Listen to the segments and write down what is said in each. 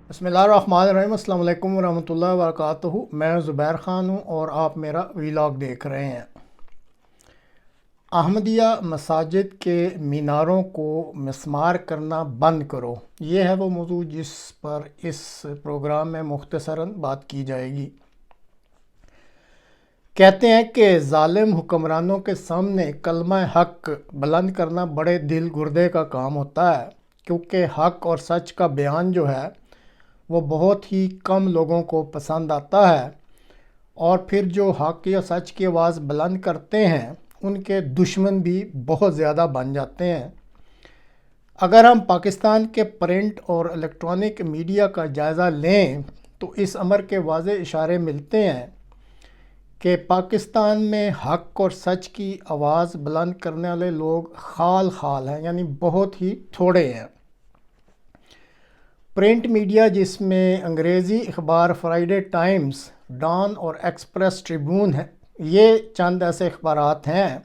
بسم اللہ الرحمن الرحیم۔ السلام علیکم ورحمۃ اللہ وبرکاتہ۔ میں زبیر خان ہوں اور آپ میرا ویلاگ دیکھ رہے ہیں۔ احمدیہ مساجد کے میناروں کو مسمار کرنا بند کرو، یہ ہے وہ موضوع جس پر اس پروگرام میں مختصراً بات کی جائے گی۔ کہتے ہیں کہ ظالم حکمرانوں کے سامنے کلمہ حق بلند کرنا بڑے دل گردے کا کام ہوتا ہے، کیونکہ حق اور سچ کا بیان جو ہے وہ بہت ہی کم لوگوں کو پسند آتا ہے، اور پھر جو حق یا سچ کی آواز بلند کرتے ہیں ان کے دشمن بھی بہت زیادہ بن جاتے ہیں۔ اگر ہم پاکستان کے پرنٹ اور الیکٹرانک میڈیا کا جائزہ لیں تو اس امر کے واضح اشارے ملتے ہیں کہ پاکستان میں حق اور سچ کی آواز بلند کرنے والے لوگ خال خال ہیں، یعنی بہت ہی تھوڑے ہیں۔ پرنٹ میڈیا جس میں انگریزی اخبار فرائیڈے ٹائمز، ڈان اور ایکسپریس ٹریبیون ہیں، یہ چند ایسے اخبارات ہیں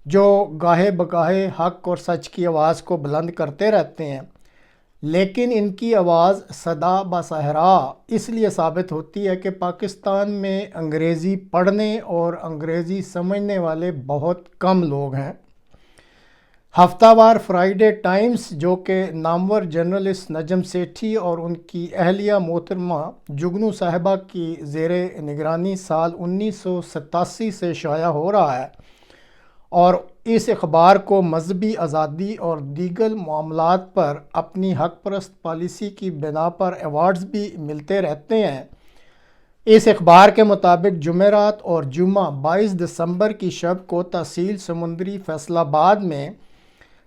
جو گاہے بگاہے حق اور سچ کی آواز کو بلند کرتے رہتے ہیں، لیکن ان کی آواز صدا بصحرا اس لیے ثابت ہوتی ہے کہ پاکستان میں انگریزی پڑھنے اور انگریزی سمجھنے والے بہت کم لوگ ہیں۔ ہفتہ وار فرائیڈے ٹائمز، جو کہ نامور جرنلسٹ نجم سیٹھی اور ان کی اہلیہ محترمہ جگنو صاحبہ کی زیر نگرانی سال 1987 سے شائع ہو رہا ہے، اور اس اخبار کو مذہبی آزادی اور دیگر معاملات پر اپنی حق پرست پالیسی کی بنا پر ایوارڈز بھی ملتے رہتے ہیں، اس اخبار کے مطابق جمعرات اور جمعہ 22 دسمبر کی شب کو تحصیل سمندری فیصل آباد میں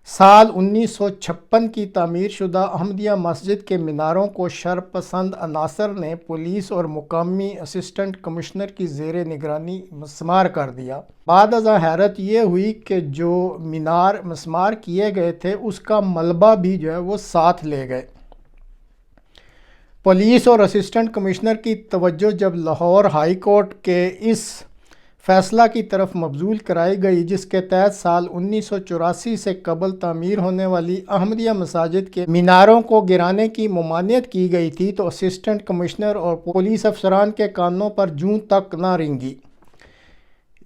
سال 1956 کی تعمیر شدہ احمدیہ مسجد کے میناروں کو شر پسند عناصر نے پولیس اور مقامی اسسٹنٹ کمشنر کی زیر نگرانی مسمار کر دیا۔ بعد ازاں حیرت یہ ہوئی کہ جو مینار مسمار کیے گئے تھے اس کا ملبہ بھی جو ہے وہ ساتھ لے گئے۔ پولیس اور اسسٹنٹ کمشنر کی توجہ جب لاہور ہائی کورٹ کے اس فیصلہ کی طرف مبذول کرائی گئی جس کے تحت سال 1984 سے قبل تعمیر ہونے والی احمدیہ مساجد کے میناروں کو گرانے کی ممانعت کی گئی تھی، تو اسسٹنٹ کمشنر اور پولیس افسران کے کانوں پر جوں تک نہ رینگی۔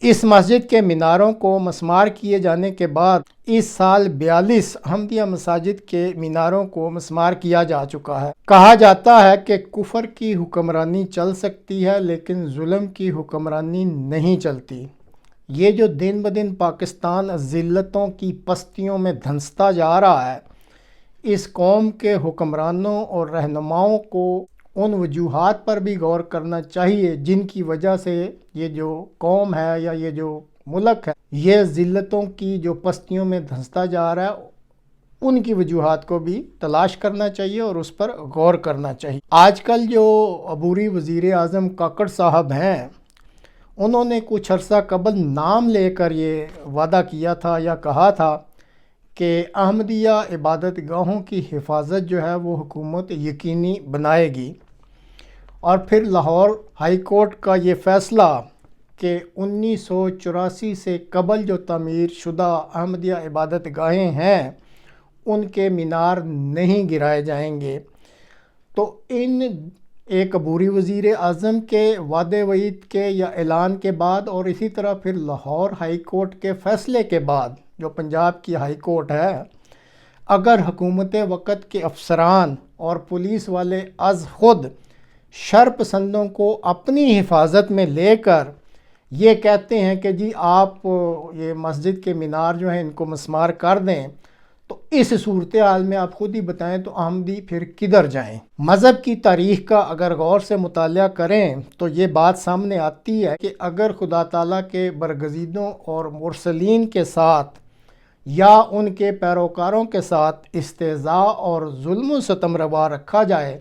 اس مسجد کے میناروں کو مسمار کیے جانے کے بعد اس سال 42 احمدیہ مساجد کے میناروں کو مسمار کیا جا چکا ہے۔ کہا جاتا ہے کہ کفر کی حکمرانی چل سکتی ہے لیکن ظلم کی حکمرانی نہیں چلتی۔ یہ جو دن بدن پاکستان ذلتوں کی پستیوں میں دھنستا جا رہا ہے، اس قوم کے حکمرانوں اور رہنماؤں کو ان وجوہات پر بھی غور کرنا چاہیے جن کی وجہ سے یہ جو قوم ہے یا یہ جو ملک ہے یہ ذلتوں کی جو پستیوں میں دھنستا جا رہا ہے، ان کی وجوہات کو بھی تلاش کرنا چاہیے اور اس پر غور کرنا چاہیے۔ آج کل جو عبوری وزیر اعظم کاکڑ صاحب ہیں، انہوں نے کچھ عرصہ قبل نام لے کر یہ وعدہ کیا تھا یا کہا تھا کہ احمدیہ عبادت گاہوں کی حفاظت جو ہے وہ حکومت یقینی بنائے گی، اور پھر لاہور ہائی کورٹ کا یہ فیصلہ کہ 1984 سے قبل جو تعمیر شدہ احمدیہ عبادت گاہیں ہیں ان کے مینار نہیں گرائے جائیں گے، تو ان ایک عبوری وزیر اعظم کے وعدے وعید کے یا اعلان کے بعد، اور اسی طرح پھر لاہور ہائی کورٹ کے فیصلے کے بعد جو پنجاب کی ہائی کورٹ ہے، اگر حکومت وقت کے افسران اور پولیس والے از خود شر پسندوں کو اپنی حفاظت میں لے کر یہ کہتے ہیں کہ جی آپ یہ مسجد کے مینار جو ہیں ان کو مسمار کر دیں، تو اس صورتحال میں آپ خود ہی بتائیں تو احمدی پھر کدھر جائیں؟ مذہب کی تاریخ کا اگر غور سے مطالعہ کریں تو یہ بات سامنے آتی ہے کہ اگر خدا تعالیٰ کے برگزیدوں اور مرسلین کے ساتھ یا ان کے پیروکاروں کے ساتھ استہزاء اور ظلم و ستم روا رکھا جائے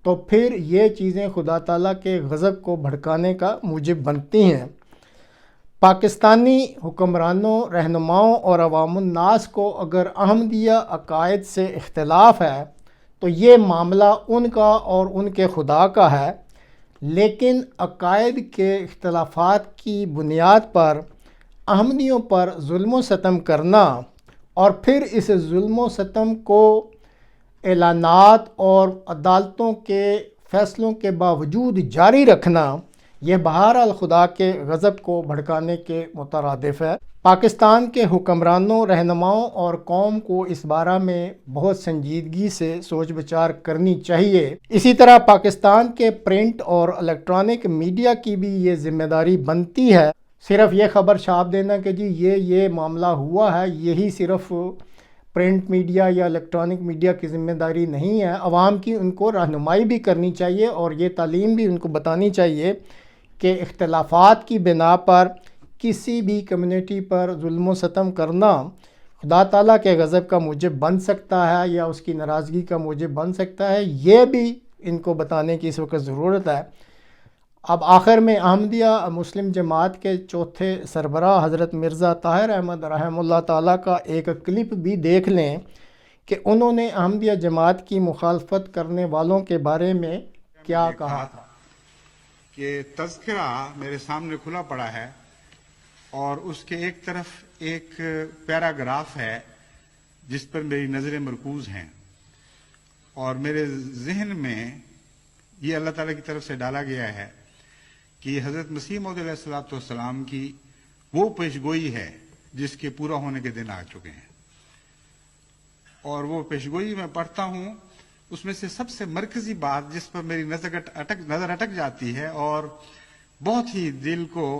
تو پھر یہ چیزیں خدا تعالیٰ کے غضب کو بھڑکانے کا موجب بنتی ہیں۔ پاکستانی حکمرانوں، رہنماؤں اور عوام الناس کو اگر احمدیہ عقائد سے اختلاف ہے تو یہ معاملہ ان کا اور ان کے خدا کا ہے، لیکن عقائد کے اختلافات کی بنیاد پر احمدیوں پر ظلم و ستم کرنا اور پھر اس ظلم و ستم کو اعلانات اور عدالتوں کے فیصلوں کے باوجود جاری رکھنا یہ بہرحال خدا کے غضب کو بھڑکانے کے مترادف ہے۔ پاکستان کے حکمرانوں، رہنماؤں اور قوم کو اس بارے میں بہت سنجیدگی سے سوچ بچار کرنی چاہیے۔ اسی طرح پاکستان کے پرنٹ اور الیکٹرانک میڈیا کی بھی یہ ذمہ داری بنتی ہے۔ صرف یہ خبر چھاپ دینا کہ جی یہ معاملہ ہوا ہے، یہی صرف پرنٹ میڈیا یا الیکٹرانک میڈیا کی ذمہ داری نہیں ہے۔ عوام کی ان کو رہنمائی بھی کرنی چاہیے اور یہ تعلیم بھی ان کو بتانی چاہیے کہ اختلافات کی بنا پر کسی بھی کمیونٹی پر ظلم و ستم کرنا خدا تعالیٰ کے غضب کا موجب بن سکتا ہے یا اس کی ناراضگی کا موجب بن سکتا ہے۔ یہ بھی ان کو بتانے کی اس وقت ضرورت ہے۔ اب آخر میں احمدیہ مسلم جماعت کے چوتھے سربراہ حضرت مرزا طاہر احمد رحمہ اللہ تعالیٰ کا ایک کلپ بھی دیکھ لیں کہ انہوں نے احمدیہ جماعت کی مخالفت کرنے والوں کے بارے میں کیا کہا تھا۔ کہ تذکرہ میرے سامنے کھلا پڑا ہے اور اس کے ایک طرف ایک پیراگراف ہے جس پر میری نظریں مرکوز ہیں، اور میرے ذہن میں یہ اللہ تعالیٰ کی طرف سے ڈالا گیا ہے کہ حضرت مسیح موعود علیہ الصلوۃ والسلام کی وہ پیشگوئی ہے جس کے پورا ہونے کے دن آ چکے ہیں، اور وہ پیشگوئی میں پڑھتا ہوں، اس میں سے سب سے مرکزی بات جس پر میری نظر اٹک جاتی ہے اور بہت ہی دل کو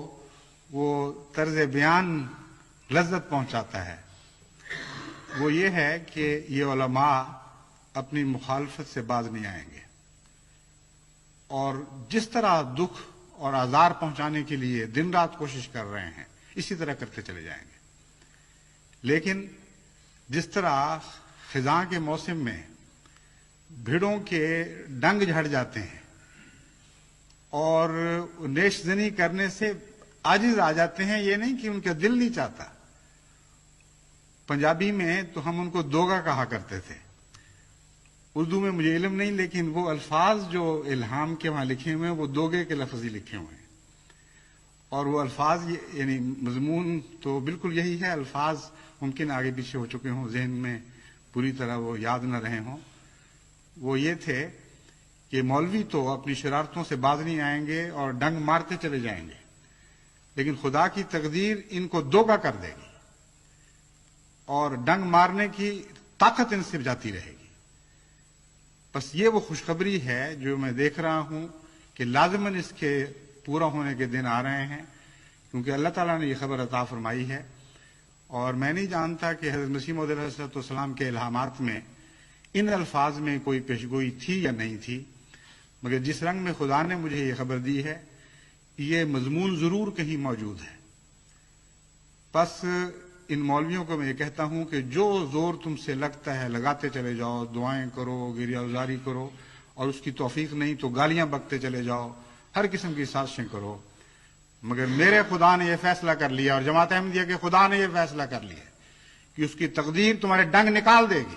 وہ طرز بیان لذت پہنچاتا ہے، وہ یہ ہے کہ یہ علماء اپنی مخالفت سے باز نہیں آئیں گے، اور جس طرح دکھ اور آزار پہنچانے کے لیے دن رات کوشش کر رہے ہیں اسی طرح کرتے چلے جائیں گے، لیکن جس طرح خزاں کے موسم میں بھیڑوں کے ڈنگ جھڑ جاتے ہیں اور نیش زنی کرنے سے عاجز آ جاتے ہیں، یہ نہیں کہ ان کا دل نہیں چاہتا۔ پنجابی میں تو ہم ان کو دوگا کہا کرتے تھے، اردو میں مجھے علم نہیں، لیکن وہ الفاظ جو الہام کے وہاں لکھے ہوئے ہیں وہ دوگے کے لفظ ہی لکھے ہوئے ہیں، اور وہ الفاظ یعنی مضمون تو بالکل یہی ہے، الفاظ ممکن آگے پیچھے ہو چکے ہوں، ذہن میں پوری طرح وہ یاد نہ رہے ہوں۔ وہ یہ تھے کہ مولوی تو اپنی شرارتوں سے باز نہیں آئیں گے اور ڈنگ مارتے چلے جائیں گے، لیکن خدا کی تقدیر ان کو دوگا کر دے گی اور ڈنگ مارنے کی طاقت ان سے جاتی رہے گی۔ بس یہ وہ خوشخبری ہے جو میں دیکھ رہا ہوں کہ لازماً اس کے پورا ہونے کے دن آ رہے ہیں، کیونکہ اللہ تعالیٰ نے یہ خبر عطا فرمائی ہے، اور میں نہیں جانتا کہ حضرت مسیح موعود علیہ السلام کے الہامات میں ان الفاظ میں کوئی پیشگوئی تھی یا نہیں تھی، مگر جس رنگ میں خدا نے مجھے یہ خبر دی ہے یہ مضمون ضرور کہیں موجود ہے۔ بس ان مولویوں کو میں یہ کہتا ہوں کہ جو زور تم سے لگتا ہے لگاتے چلے جاؤ، دعائیں کرو، گریہ گزاری کرو، اور اس کی توفیق نہیں تو گالیاں بکتے چلے جاؤ، ہر قسم کی سازشیں کرو، مگر میرے خدا نے یہ فیصلہ کر لیا اور جماعت احمدیہ کے خدا نے یہ فیصلہ کر لیا کہ اس کی تقدیر تمہارے ڈنگ نکال دے گی۔